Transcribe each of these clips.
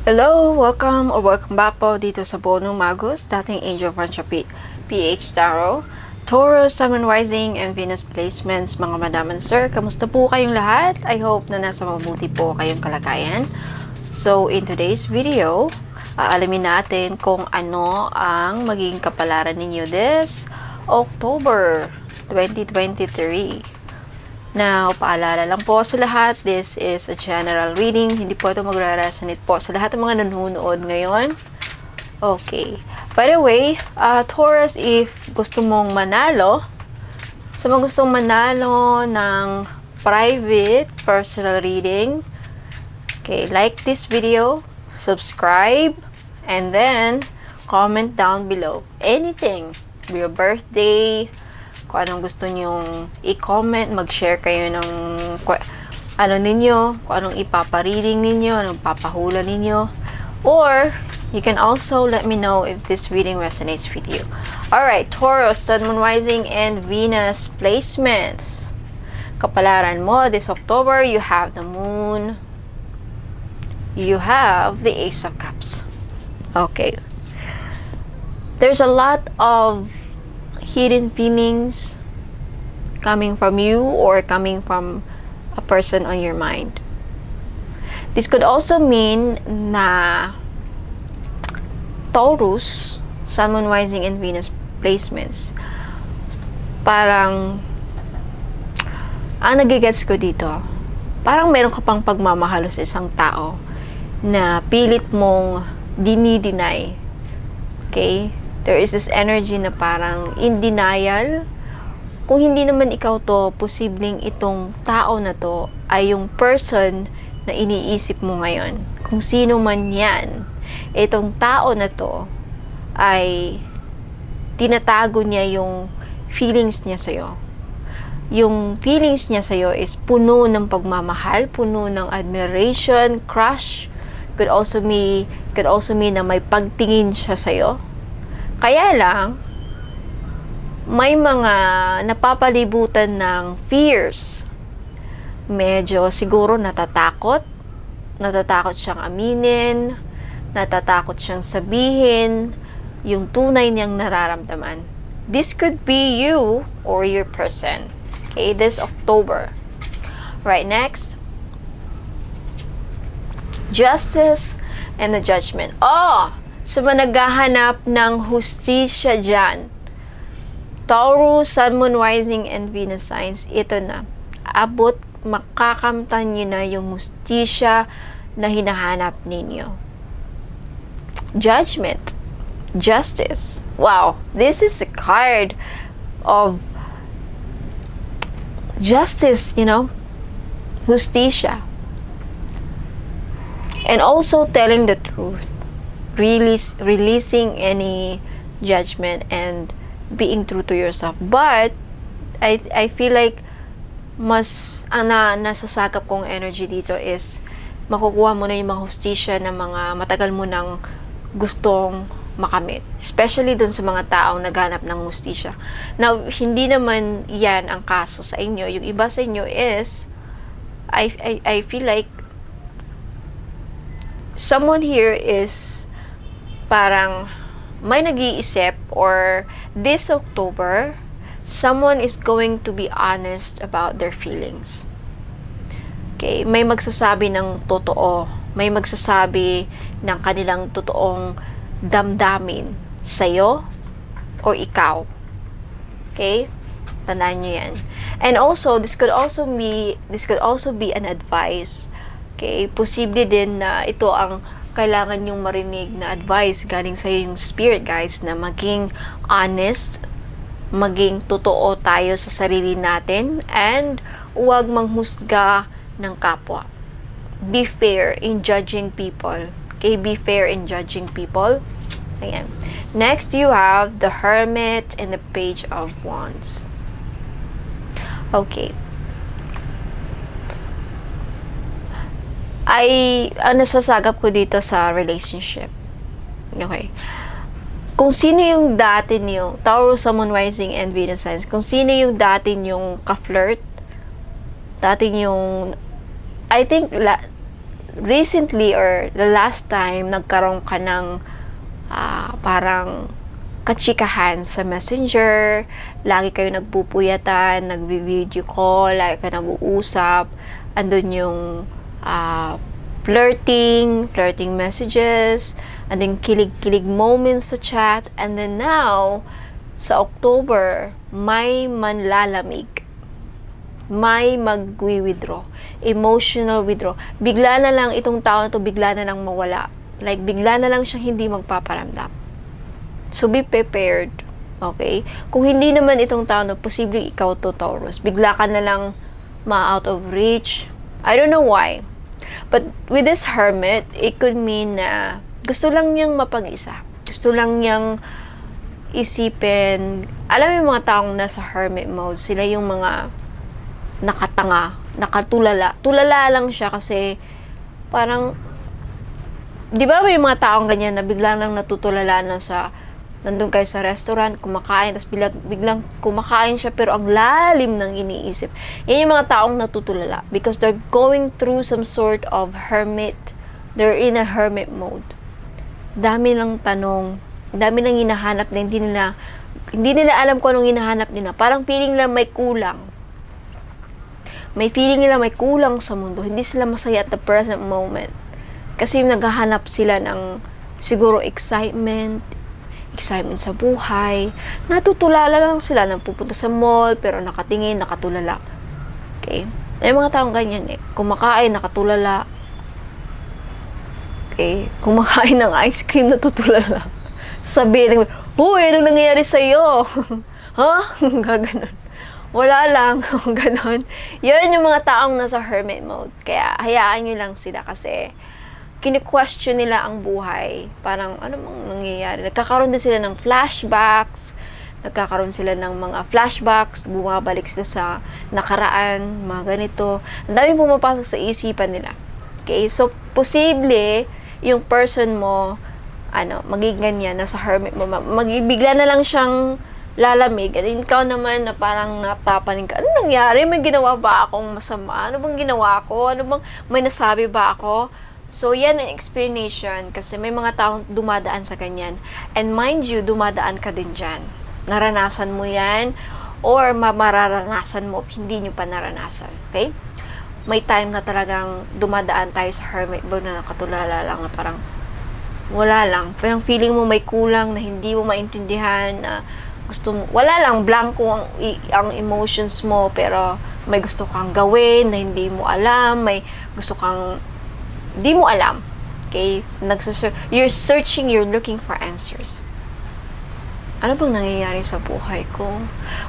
Hello! Welcome back po dito sa Bonong Magus, dating Angel Francia PH Tarot, Taurus, Sun, Rising, and Venus Placements. Mga madam and sir, kamusta po kayong lahat? I hope na nasa mabuti po kayong kalagayan. So, in today's video, alamin natin kung ano ang magiging kapalaran ninyo this October 2023. Now, paalala lang po sa lahat, this is a general reading. Hindi po ito magre-resonate po sa lahat ng mga nanonood ngayon. Okay. By the way, Taurus, if gusto mong manalo, sa mga gustong manalo ng private personal reading, okay, like this video, subscribe, and then comment down below. Anything, your birthday, kung anong gusto nyong i-comment, mag-share kayo ng ano ninyo, kung anong ipapa-reading ninyo, anong papahula ninyo. Or, you can also let me know if this reading resonates with you. Alright, Taurus, Sun, Moon, Rising, and Venus placements. Kapalaran mo this October, you have the Moon, you have the Ace of Cups. Okay. There's a lot of hidden feelings coming from you or coming from a person on your mind. This could also mean na Taurus, Sun, Moon, Rising, and Venus placements, parang ang nagigets ko dito, parang meron ka pang pagmamahal sa isang tao na pilit mong dinideny. Okay? There is this energy na parang in denial. Kung hindi naman ikaw to, posibleng itong tao na to ay yung person na iniisip mo ngayon. Kung sino man yan, itong tao na to ay tinatago niya yung feelings niya sa'yo. Yung feelings niya sa'yo is puno ng pagmamahal, puno ng admiration, crush. Could also mean na may pagtingin siya sa'yo. Kaya lang, may mga napapalibutan ng fears. Medyo siguro natatakot siyang aminin, natatakot siyang sabihin yung tunay niyang nararamdaman. This could be you or your person. Okay, this October. Right, next. Justice and the Judgment. So, naghahanap ng hustisya dyan. Taurus, Sun, Moon, Rising, and Venus signs, ito na. Abot, makakamtan nyo na yung hustisya na hinahanap ninyo. Judgment. Justice. Wow, this is a card of justice, hustisya. And also telling the truth. Releasing any judgment and being true to yourself. But I feel like mas nasasakap kong energy dito is makukuha mo na yung mga hustisya na mga matagal mo nang gustong makamit. Especially dun sa mga taong naghanap ng hustisya. Now, hindi naman yan ang kaso sa inyo. Yung iba sa inyo is I feel like someone here is parang may nag-iisip, or this October, someone is going to be honest about their feelings. Okay? May magsasabi ng totoo. May magsasabi ng kanilang totoong damdamin sa'yo o ikaw. Okay? Tandaan nyo yan. And also, this could also be an advice. Okay? Posible din na ito ang kailangan yung marinig na advice galing sa yung spirit guys, na maging honest, maging totoo tayo sa sarili natin, and huwag manghusga ng kapwa. Be fair in judging people. Okay, be fair in judging people. Ayan. Next, you have the Hermit and the Page of Wands. Okay. Ang nasasagap ko dito sa relationship. Okay. Kung sino yung dati niyo, Taurus, Sun, Moon, Rising, and Venus signs, kung sino yung dati yung ka-flirt, dati yung, I think, recently or the last time nagkaroon ka ng parang kachikahan sa messenger, lagi kayo nagpupuyatan, nagvi-video call, lagi kayo nag-uusap, andun yung flirting messages, and then kilig-kilig moments sa chat, and then now, sa October, may manlalamig. May mag-withdraw. Emotional withdraw. Bigla na lang itong tao na to, bigla na lang mawala. Like, bigla na lang siya hindi magpaparamdam. So, be prepared. Okay? Kung hindi naman itong tao na, posible ikaw to, Taurus. Bigla ka na lang ma-out of reach. I don't know why. But with this hermit, it could mean na gusto lang niyang mapag-isa. Gusto lang niyang isipin. Alam mo yung mga taong nasa hermit mode, sila yung mga nakatanga, nakatulala. Tulala lang siya kasi parang, di ba may mga taong ganyan na biglang nang natutulala na sa, nandun kayo sa restaurant, kumakain, tapos biglang kumakain siya pero ang lalim ng iniisip. Yan yung mga taong natutulala because they're going through some sort of hermit. They're in a hermit mode. Dami lang tanong, dami lang hinahanap na hindi nila alam kung anong hinahanap nila. Parang feeling lang may kulang. May feeling nila may kulang sa mundo. Hindi sila masaya at the present moment. Kasi naghahanap sila ng siguro excitement sa buhay. Natutulala lang sila na pupunta sa mall pero nakatingin, nakatulala. Okay? May mga taong ganyan eh. Kumakain, nakatulala. Okay? Kumakain ng ice cream, natutulala. Sabihin, "Uy, anong nangyayari sa'yo?" Ha? Gaganon. Wala lang. Ganon. Yun yung mga taong nasa hermit mode. Kaya, hayaan nyo lang sila kasi kini-question nila ang buhay. Parang, ano bang nangyayari? Nagkakaroon din sila ng flashbacks. Bumabalik sila sa nakaraan, mga ganito. Ang daming pumapasok sa isipan nila. Okay? So, posible, yung person mo, magiging ganyan, nasa hermit mo, bigla na lang siyang lalamig, at ikaw naman na parang napapaning ka, ano nangyari? May ginawa ba akong masama? Ano bang ginawa ko? May nasabi ba ako? So, yan ang explanation kasi may mga taong dumadaan sa ganyan. And mind you, dumadaan ka din dyan. Naranasan mo yan or mararanasan mo, hindi nyo pa naranasan. Okay? May time na talagang dumadaan tayo sa hermit mode na nakatulala lang na parang wala lang. Parang feeling mo may kulang na hindi mo maintindihan na gusto mo, wala lang, blanco ang emotions mo, pero may gusto kang gawin na hindi mo alam, may gusto kang hindi mo alam. Okay? You're searching, you're looking for answers. Ano bang nangyayari sa buhay ko?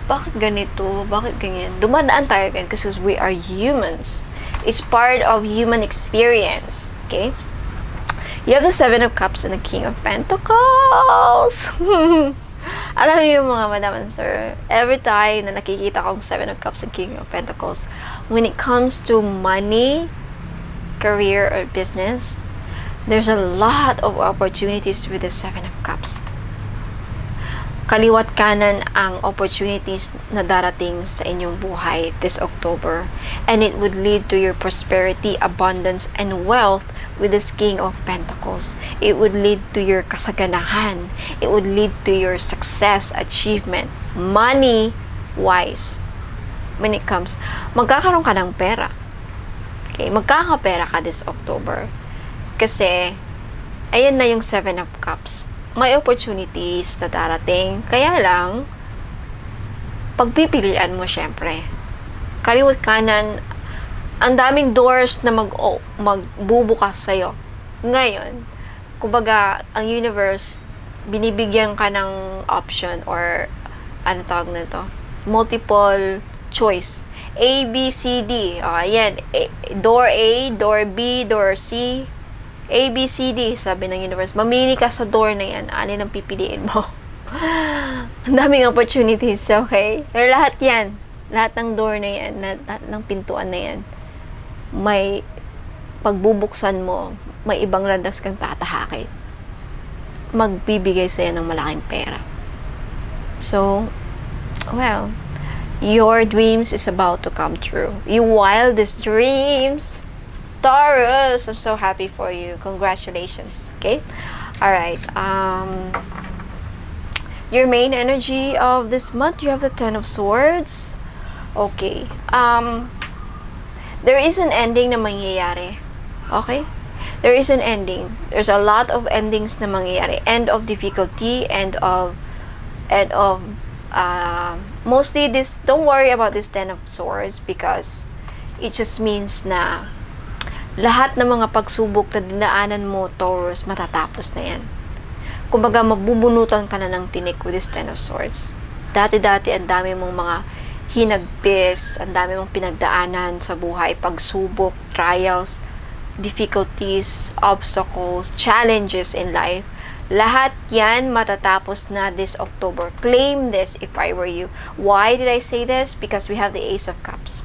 Bakit ganito? Bakit ganyan? Dumadaan tayo again kasi we are humans. It's part of human experience. Okay? You have the Seven of Cups and the King of Pentacles. Alam niyo mga madam and sir, every time na nakikita kong Seven of Cups and King of Pentacles, when it comes to money, career, or business, there's a lot of opportunities with the Seven of Cups. Kaliwat kanan ang opportunities na darating sa inyong buhay this October, and it would lead to your prosperity, abundance, and wealth with this King of Pentacles. It would lead to your kasaganahan. It would lead to your success, achievement, money-wise. When it comes, magkakaroon ka ng pera. Okay, magkakapera ka this October. Kasi, ayan na yung Seven of Cups. May opportunities na darating. Kaya lang, pagpipilian mo syempre. Kaliwat kanan, ang daming doors na magbubukas sa'yo. Ngayon, kumbaga, ang universe, binibigyan ka ng option or, ano tawag na ito? Multiple choice. A, B, C, D. Ayan. Door A, door B, door C. A, B, C, D, sabi ng universe. Mamili ka sa door na yan. Alin ang pipiliin mo? Ang daming opportunities, okay? Pero lahat yan. Lahat ng door na yan, lahat ng pintuan na yan, may pagbubuksan mo, may ibang landas kang tatahakin. Magbibigay sa'yo ng malaking pera. So, well, your dreams is about to come true. Your wildest dreams Taurus, I'm so happy for you. Congratulations. Okay? Alright. Your main energy of this month, you have the Ten of Swords. Okay. There is an ending na mangyayari. Okay? There is an ending. There's a lot of endings na mangyayari. End of difficulty, end of mostly this, don't worry about this Ten of Swords because it just means na lahat ng mga pagsubok na dinaanan mo, Taurus, matatapos na yan. Kumbaga, mabubunutan ka na ng tinik with this Ten of Swords. Dati-dati, ang dami mong mga hinagpis, ang dami mong pinagdaanan sa buhay, pagsubok, trials, difficulties, obstacles, challenges in life. Lahat yan matatapos na this October. Claim this if I were you. Why did I say this? Because we have the Ace of Cups.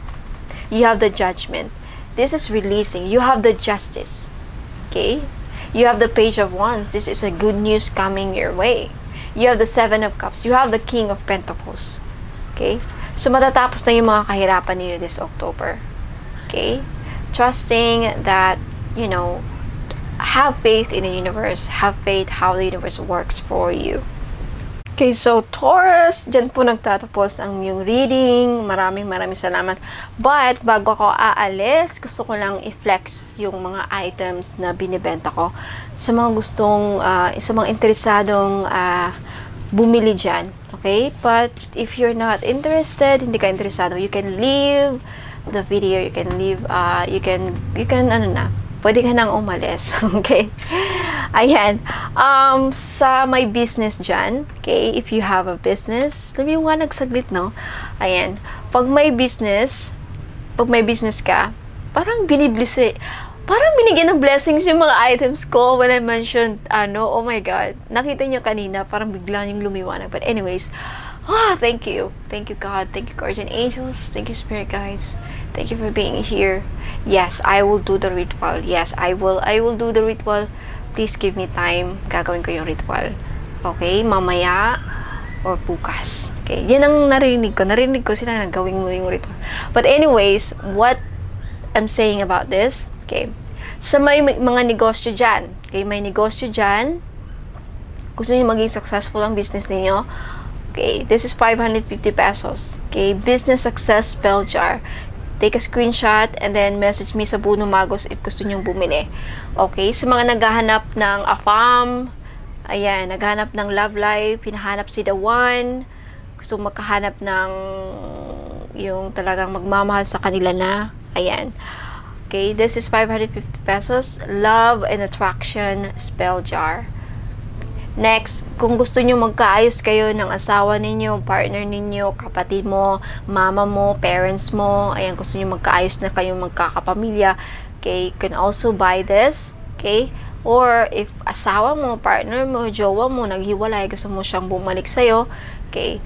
You have the Judgment. This is releasing. You have the Justice. Okay? You have the Page of Wands. This is a good news coming your way. You have the Seven of Cups. You have the King of Pentacles. Okay? So, matatapos na yung mga kahirapan niyo this October. Okay? Trusting that, have faith in the universe. Have faith how the universe works for you. Okay, so Taurus, dyan po nagtatapos ang yung reading. Maraming salamat. But, bago ako aalis, gusto ko lang i-flex yung mga items na binibenta ko sa mga gustong, sa mga interesadong bumili dyan. Okay? But, if you're not interested, hindi ka interesado, you can leave the video, you can leave, you can, pwede ka nang umalis. Okay? Ayan. Sa may business dyan, okay, if you have a business, lumiwanag saglit, no? Ayan. Pag may business ka, parang parang binigyan ng blessings yung mga items ko when I mentioned, oh my God, nakita nyo kanina, parang bigla yung lumiwanag. But anyways, thank you. Thank you, God. Thank you, guardian angels. Thank you, spirit guides. Thank you for being here. Yes, I will do the ritual. Yes, I will do the ritual. Please give me time. Gagawin ko yung ritual. Okay? Mamaya or bukas. Okay? Yan ang narinig ko. Narinig ko sila na gawin mo yung ritual. But anyways, what I'm saying about this, okay, sa may mga negosyo dyan, okay, may negosyo dyan, gusto niyo maging successful ang business niyo, okay, this is 550 pesos. Okay? Business Success Spell Jar. Take a screenshot and then message me sa Buno Magos if gusto nyong bumili. Okay? Sa mga naghahanap ng afam, ayan, naghahanap ng love life, hinahanap si the one, gusto makahanap ng yung talagang magmamahal sa kanila na, ayan. Okay? This is 550 pesos. Love and Attraction Spell Jar. Next, kung gusto nyo magkaayos kayo ng asawa ninyo, partner ninyo, kapatid mo, mama mo, parents mo, ayan, gusto nyo magkaayos na kayo magkakapamilya, okay, you can also buy this, okay, or if asawa mo, partner mo, jowa mo, naghiwalay, gusto mo siyang bumalik sa'yo, okay,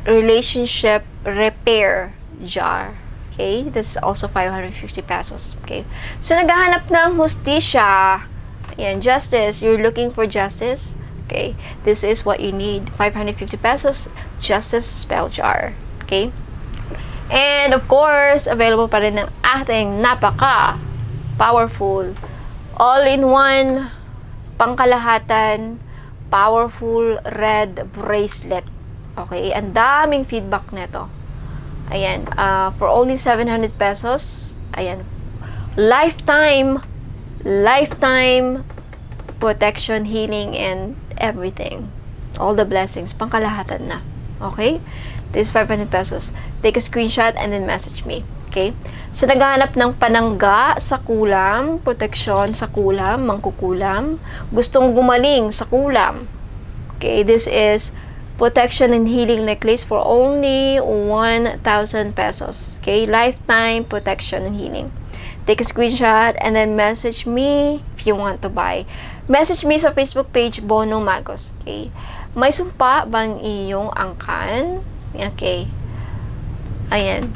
relationship repair jar, okay, this is also 550 pesos, okay, so naghahanap ng hustisya, ayan, justice, you're looking for justice, okay, this is what you need. 550 pesos, Justice Spell Jar. Okay? And of course, available pa rin ng ating powerful, all-in-one, pangkalahatan, powerful red bracelet. Okay? Ang daming feedback nito. Ayan. For only 700 pesos. Ayan. Lifetime protection, healing, and everything. All the blessings. Pangkalahatan na. Okay? This is 500 pesos. Take a screenshot and then message me. Okay? So, naghahanap ng panangga sa kulam, protection sa kulam, mangkukulam, gustong gumaling sa kulam. Okay? This is protection and healing necklace for only 1,000 pesos. Okay? Lifetime protection and healing. Take a screenshot and then message me if you want to buy. Message me sa Facebook page, Bono Magos. Okay? May sumpa bang iyong angkan? Okay. Ayan.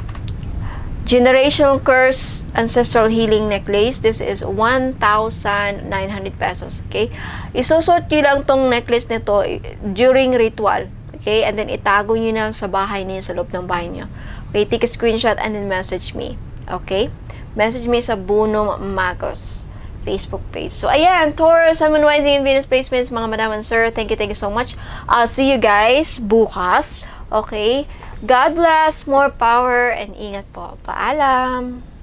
Generational Curse Ancestral Healing Necklace. This is 1,900 pesos. Okay? Isusot nyo lang tong necklace nito during ritual. Okay? And then itago nyo na sa bahay niyo, sa loob ng bahay niyo. Okay? Take a screenshot and then message me. Okay? message me sa Bunong Magos Facebook page. So, ayan, Taurus, Sun, Moon, Rising, and Venus placements, mga madam and sir. Thank you so much. I'll see you guys bukas. Okay? God bless, more power, and ingat po. Paalam!